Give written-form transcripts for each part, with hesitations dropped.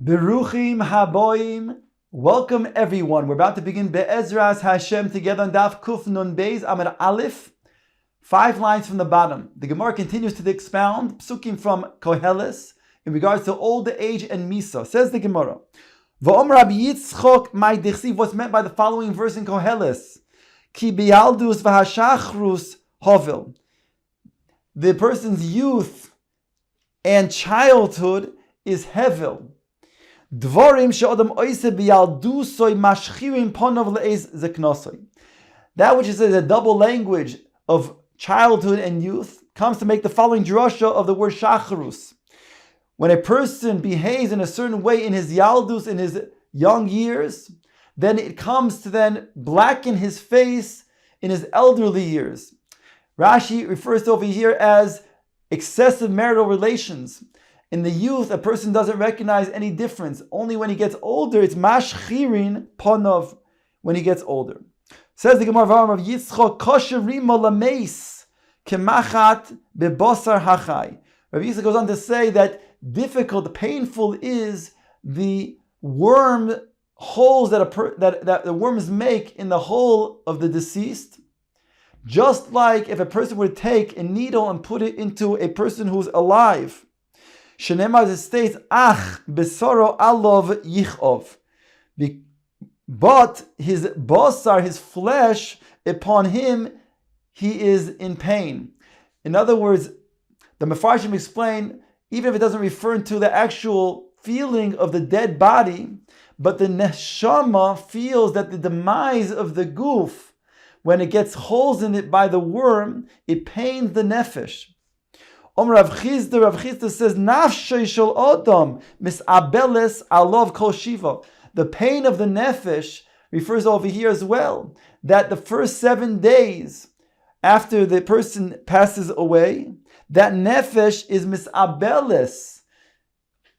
Beruchim haboim. Welcome everyone. We're about to begin Be'ezras Hashem together on Daf Kuf Nun Beis Amud Aleph. 5 lines from the bottom. The Gemara continues to expound psukim from Koheles in regards to old age and Misa. Says the Gemara, V'om Rabbi Yitzchok my dichsiv. What's meant by the following verse in Koheles? Ki biyaldus v'hashachrus hovel. The person's youth and childhood is hevel. Dvorim she'odam oise biyaldusoy mashchirim ponov le'ez zeknosoi. That which is a double language of childhood and youth comes to make the following drasha of the word shacharus. When a person behaves in a certain way in his yaldus, in his young years, then it comes to then blacken his face in his elderly years. Rashi refers to over here as excessive marital relations. In the youth, a person doesn't recognize any difference. Only when he gets older, it's mashchirin ponov when he gets older. Says the Gemara of Yitzchok, kosher rima lameis kemachat bebosar hachai. Rabbi Yitzchok goes on to say that difficult, painful is the worm holes that the worms make in the hole of the deceased. Just like if a person would take a needle and put it into a person who's alive. Shenemar states, ach besoro alov yichov. But his basar, his flesh, upon him, he is in pain. In other words, the Mefarshim explain, even if it doesn't refer to the actual feeling of the dead body, but the neshama feels that the demise of the goof, when it gets holes in it by the worm, it pains the nefesh. Rav Chizda says, Nafshay shel odom misabeles alov kol shiva. The pain of the nefesh refers over here as well, that the first 7 days after the person passes away, that nefesh is misabeles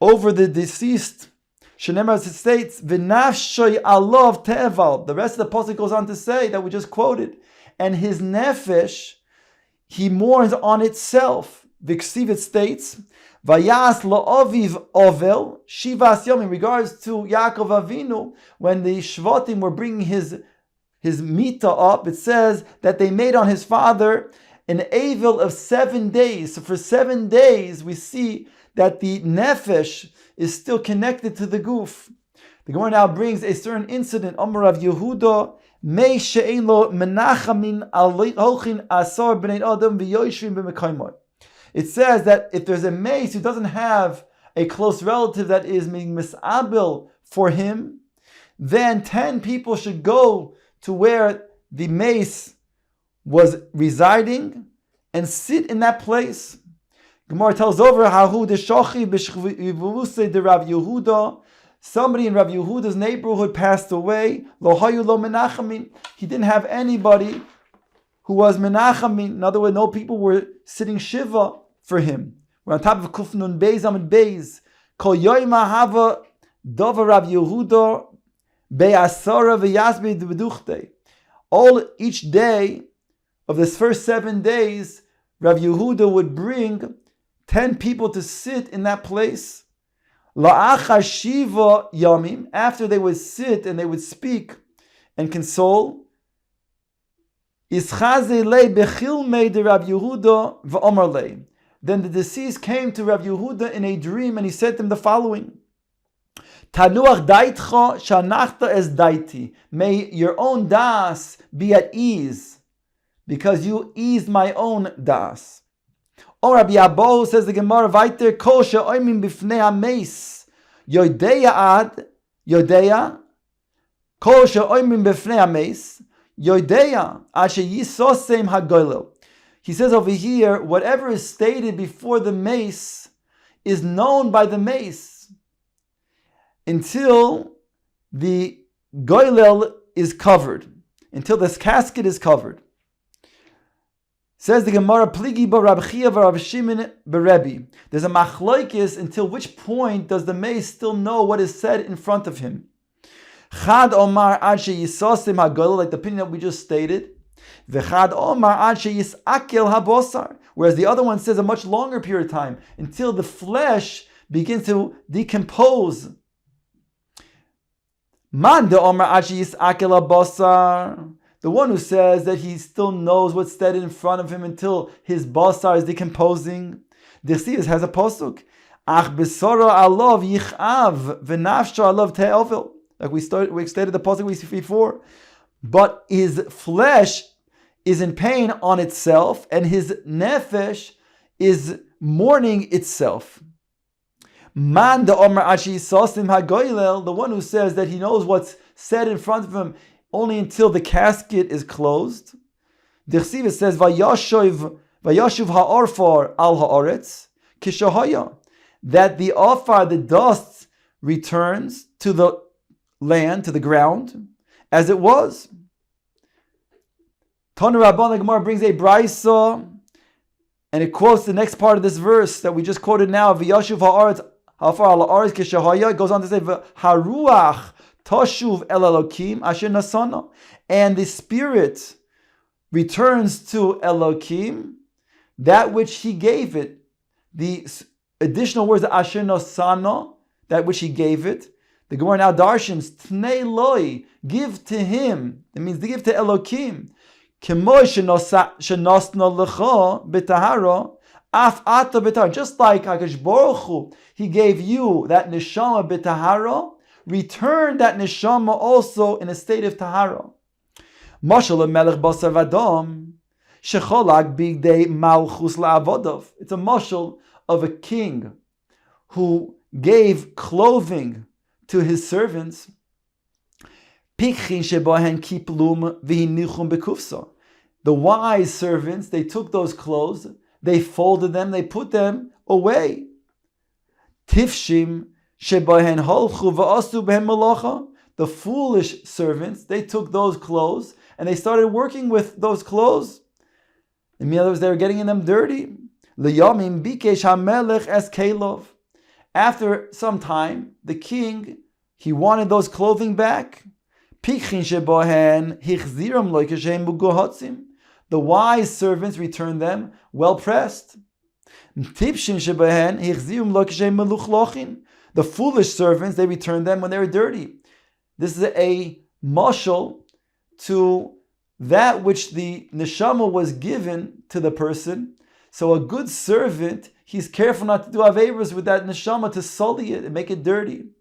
over the deceased. Shenemar states, V'nafshay alov te'eval. The rest of the pasuk goes on to say that we just quoted, and his nefesh, he mourns on itself. V'ksiv states, Vayas la'aviv ovel shivas yom. In regards to Yaakov Avinu, when the Shvatim were bringing his mita up, it says that they made on his father an avel of 7 days. So for 7 days, we see that the nefesh is still connected to the goof. The Gemara now brings a certain incident. Amar Rav Yehuda, Mei she'ein lo menachamin al holchin asar b'nei adam v'yoshvim b'mekaymot. It says that if there's a mace who doesn't have a close relative that is misabel for him, then 10 people should go to where the mace was residing and sit in that place. Gemara tells over Hahu deshochi b'shvuse de Rav Yehuda. Somebody in Rav Yehuda's neighborhood passed away. Lo hayu lo menachamin. He didn't have anybody who was menachamin. In other words, no people were sitting shiva for him. We're on top of Kuf Nun Beis Amud Beis. Kol yoyma hava dova Rav Yehuda be'asara v'yasbe d'beduchte. Each day of this first 7 days, Rav Yehuda would bring 10 people to sit in that place. La'achar shiva yamim. After they would sit and they would speak and console. Ischaze le bechilmei de Rav Yehuda v'omar le. Then the deceased came to Rav Yehuda in a dream and he said to him the following: Tanuach daitcha shanachta es daiti. May your own das be at ease, because you eased my own das. Or Rabbi Abahu, says the Gemara, Vaiter kol she'oimim b'fnei hameis yodeya ad yodeya kol she'oimim b'fnei hameis yodeya ad sheyisosem hagoylel. He says over here, whatever is stated before the mace is known by the mace until the goylel is covered, until this casket is covered. Says the Gemara, Pligi b'Rab Chia v'Rab Shimon b'Rebbe. There's a machlokes until which point does the mace still know what is said in front of him. Chad Omar ad sheyisosim hagoylel, like the opinion that we just stated. V'chad Omar ad sheyisakel habosar. Whereas the other one says a much longer period of time, until the flesh begins to decompose Man de Omer Achis Akela Basar. The one who says that he still knows what's said in front of him until his basar is decomposing. Dirshu has a pasuk. Ach besara alav yichav v'nafsho alav te'ovil. Like we stated the pasuk we see before. But his flesh is in pain on itself, and his nefesh is mourning itself. Man the Omer Ashi Sasim Hagoylel, the one who says that he knows what's said in front of him only until the casket is closed. Dirshu says, Vayashuv ha'orfar al ha'aretz kishahaya, that the ofar, the dust, returns to the land, to the ground, as it was. Tana Rabban, the Gemara brings a brayso, and it quotes the next part of this verse that we just quoted now. V'yashuv ha'aretz ha'afar al ha'aretz kishahaya. It goes on to say, Haruach Tashuv el Elokim asher nasana, and the spirit returns to Elokim that which he gave it. The additional words asher nasana, that which he gave it. The Gemara now darshins tnei loi, give to him. It means to give to Elokim. Kemo shenasna lecha b'tahara af ata b'tahara. Just like HaKadosh Baruch Hu, he gave you that neshama b'tahara. Return that neshama also in a state of tahara. Mashal melech basar vadam shecholak bigdei malchus la'avodov. It's a mashal of a king who gave clothing to his servants. Pikchin shebohen kiplum v'hinichum bekufsa. The wise servants, they took those clothes, they folded them, they put them away. Tifshim. The foolish servants, they took those clothes and they started working with those clothes. In other words, they were getting in them dirty. After some time, the king, he wanted those clothing back. The wise servants returned them well pressed. The foolish servants, they returned them when they were dirty. This is a mashal to that which the neshama was given to the person. So a good servant, he's careful not to do averos with that neshama, to sully it and make it dirty.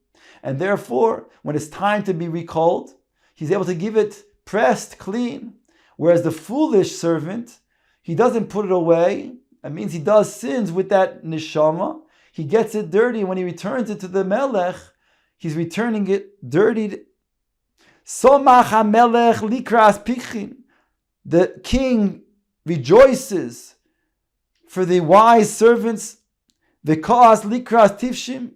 And therefore, when it's time to be recalled, he's able to give it pressed, clean. Whereas the foolish servant, he doesn't put it away. That means he does sins with that neshama. He gets it dirty. When he returns it to the melech, he's returning it dirtied. Somach HaMelech likras pikhin. The king rejoices for the wise servants. V'kaas likras tifshim.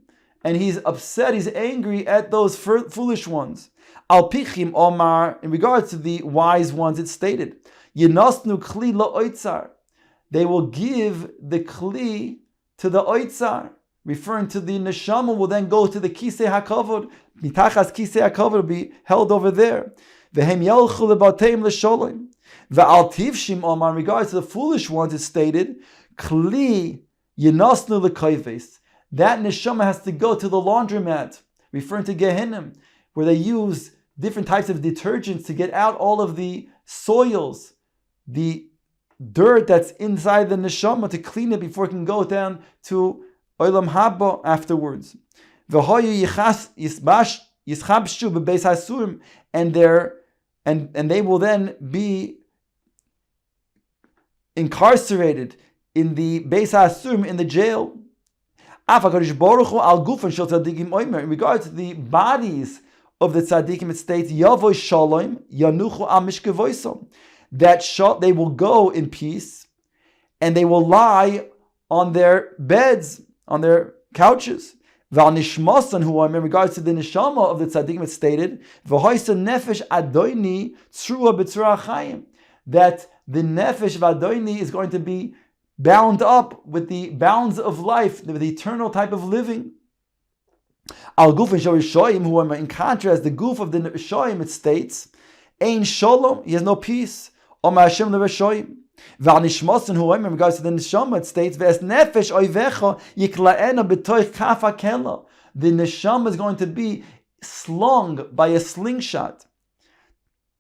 And he's upset, he's angry at those foolish ones. Al pichim omar, in regards to the wise ones, it's stated, Yenasnu kli la'oitzar. They will give the kli to the oitzar, referring to the neshama, will then go to the kisei hakavod. Mitachas kisei hakavod will be held over there. Vehem yelchu lebateim lesholim. Ve'al tivshim omar, in regards to the foolish ones, it's stated, kli yenasnu lekayves. That neshama has to go to the laundromat, referring to Gehinnom, where they use different types of detergents to get out all of the soils, the dirt that's inside the neshama, to clean it before it can go down to Olam Haba afterwards. And they will then be incarcerated in the Beis HaSurim, in the jail. In regards to the bodies of the tzaddikim, it states, Yavoy Shalom, Yanuchu Al Mishkevoisom, that they will go in peace, and they will lie on their beds, on their couches. Val Nishmasan, who in regards to the neshama of the tzaddikim, it stated, V'hoisa nefesh adoini tzrua b'tzura chayim, that the nefesh of adoini is going to be bound up with the bounds of life, the eternal type of living. Al guf and shoyim, who are in contrast, the guf of the shoyim, it states, Ein shalom, he has no peace. Omar Hashem le'reshoyim. Val nishmasen, who in regards to the neshama, it states, Ve'es nefesh oivecha yikla'ena b'toich kafa kela. The neshama is going to be slung by a slingshot.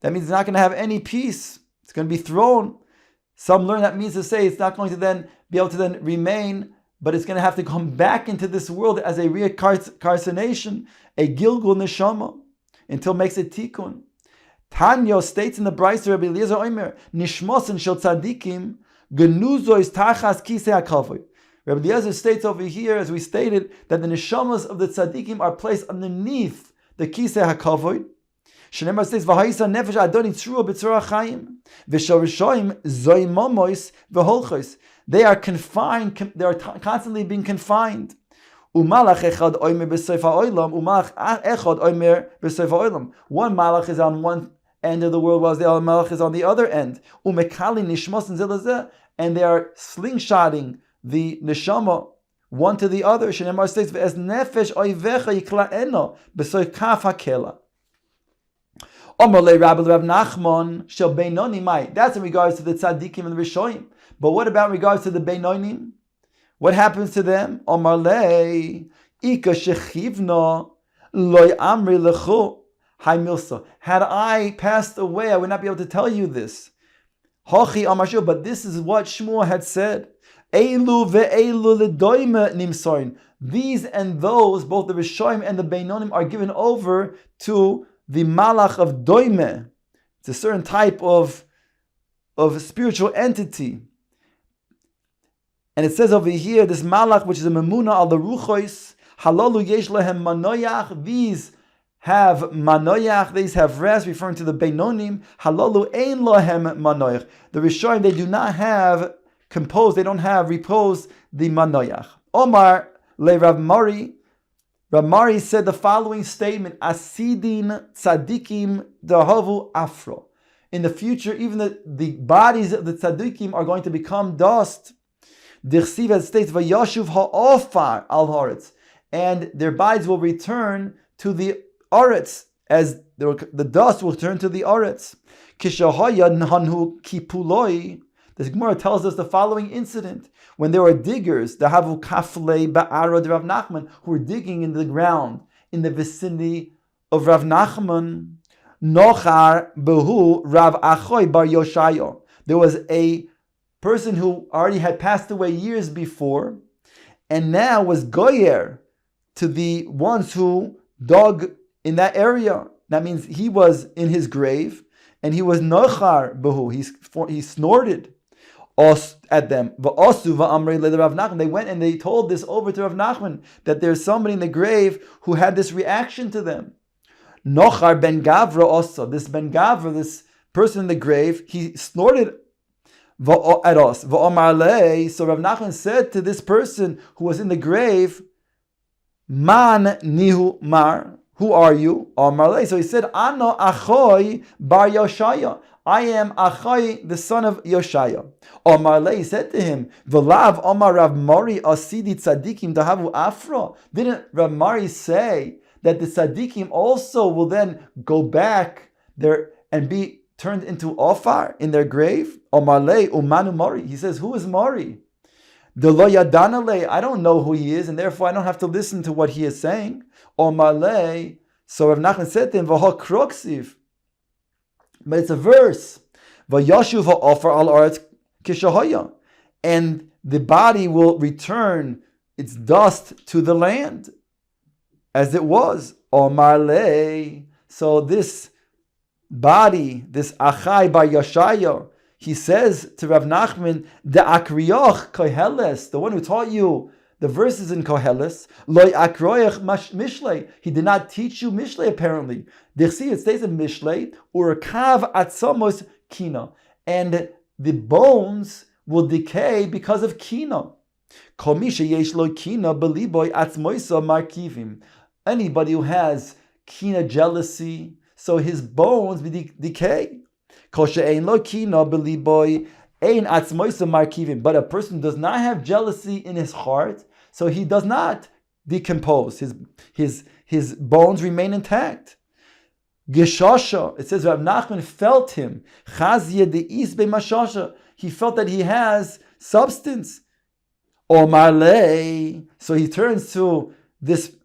That means it's not going to have any peace. It's going to be thrown. Some learn that means to say it's not going to then be able to then remain, but it's going to have to come back into this world as a reincarnation, a Gilgul Neshama, until it makes a tikkun. Tanya states in the Brisa, Rabbi Eliezer Omer, Nishmosen shel tzadikim, genuzois tachas kisei hakavod. Rabbi Eliezer states over here, as we stated, that the neshamas of the tzadikim are placed underneath the kisei hakavod. Shneimar states, "V'ha'isa nefesh adoni tzrua b'tzura chayim, v'shorishoim zoi momois v'holchos." They are confined. They are constantly being confined. Umalach echad oimer b'seif ha'olam, umalach echad oimer b'seif ha'olam. One malach is on one end of the world, while the other malach is on the other end. Umekali nishmos and zilazeh, and they are slingshotting the neshama one to the other. Shneimar states, "V'es nefesh oivecha yikla'eno b'seif kaf hakela." That's in regards to the tzaddikim and the rishoyim. But what about in regards to the beinonim? What happens to them? Had I passed away, I would not be able to tell you this. But this is what Shmuel had said. These and those, both the rishoyim and the beinonim, are given over to the malach of doime. It's a certain type of spiritual entity. And it says over here, this malach, which is a memuna al the ruchois, halalu yesh lehem manoyach. These have manoyach, these have rest, referring to the beinonim. Halalu ein lehem manoyach. The rishonim, they do not have composed, they don't have reposed the manoyach. Omar le Rav Mari. Rav Mari said the following statement: Asidin tzadikim dahavu afro. In the future, even the bodies of the tzadikim are going to become dust. Dirshu states, "Vayashuv ha'ofar al haaretz," and their bodies will return to the aretz, as the dust will return to the aretz. Kishahaya nhanhu kipuloi. The Gemara tells us the following incident: when there were diggers, the havu kaflei ba'arod Rav Nachman, who were digging in the ground in the vicinity of Rav Nachman. Nochar behu Rav Achoy bar Yoshayo. There was a person who already had passed away years before, and now was goyer to the ones who dug in that area. That means he was in his grave, and he was nochar behu. He snorted at them. They went and they told this over to Rav Nachman, that there's somebody in the grave who had this reaction to them. Nochar ben Gavra also. This ben Gavra, this person in the grave, he snorted at us. So Rav Nachman said to this person who was in the grave, Man nihu mar. Who are you? So he said, Ano Achoy bar Yoshaya. I am Achai, the son of Yoshaya. He said to him, V'lav Omar Rav Mari asidi tzadikim dahavu afro. Didn't Rav Mari say that the tzadikim also will then go back there and be turned into ofar in their grave? Umanu Mari. He says, who is Mari? Delo yadanale. I don't know who he is, and therefore I don't have to listen to what he is saying. So Rav Nachman said to him, V'ha kroksiv. But it's a verse. Vayashuv ha'ofar al aretz kishahaya. And the body will return its dust to the land as it was. Omarle. So this body, this Achai bar Yashaya, he says to Rav Nachman, the Akriyach Koheles, the one who taught you the verses in Koheles, Loi Akroyach Mishlei. He did not teach you Mishlei apparently. It stays in Mishlei, Urkav Atzamos Kina. And the bones will decay because of Kina. Komisha Yesh Lo Kina Beliboy Atzmoisa Markivim. Anybody who has Kina jealousy, so his bones decay. Kosha Ein Lo Kina Beliboy Ein Atzmoisa Markivim. But a person does not have jealousy in his heart, so he does not decompose. His bones remain intact. Geshasha, it says Rav Nachman felt him. Chazia de'is be'mashasha. He felt that he has substance. Omarle. So he turns to this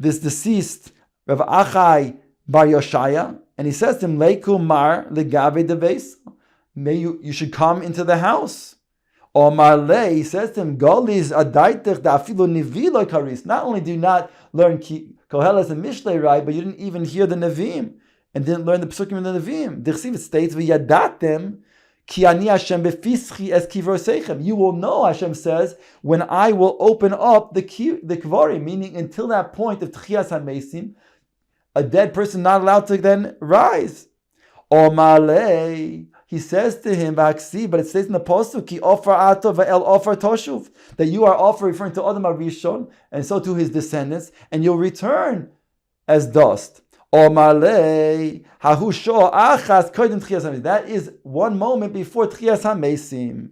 this deceased Rav Achai Bar Yoshaya, and he says to him, Leiku Mar Legabe Deves, may you should come into the house. Or Marle, he says to him, Golis Adaitech Dafilu Nivilo Karis. Not only do you not learn Koheles and Mishlei right, but you didn't even hear the Nevi'im and didn't learn the Pesukim in the Nevi'im. Dirshu, it states, V'yadatem Ki ani Hashem befischi es kivor seichem. You will know, Hashem says, when I will open up the kvarim, meaning until that point of Tchias HaMesim, a dead person not allowed to then rise. Or Malay, he says to him, but it says in the Pasuk, Ki offer ato va'el offer toshuv, that you are offer referring to Adam HaRishon, and so to his descendants, and you'll return as dust. Or Malay, hahu sho achas kodim tchias HaMesim. That is one moment before Tchias HaMesim.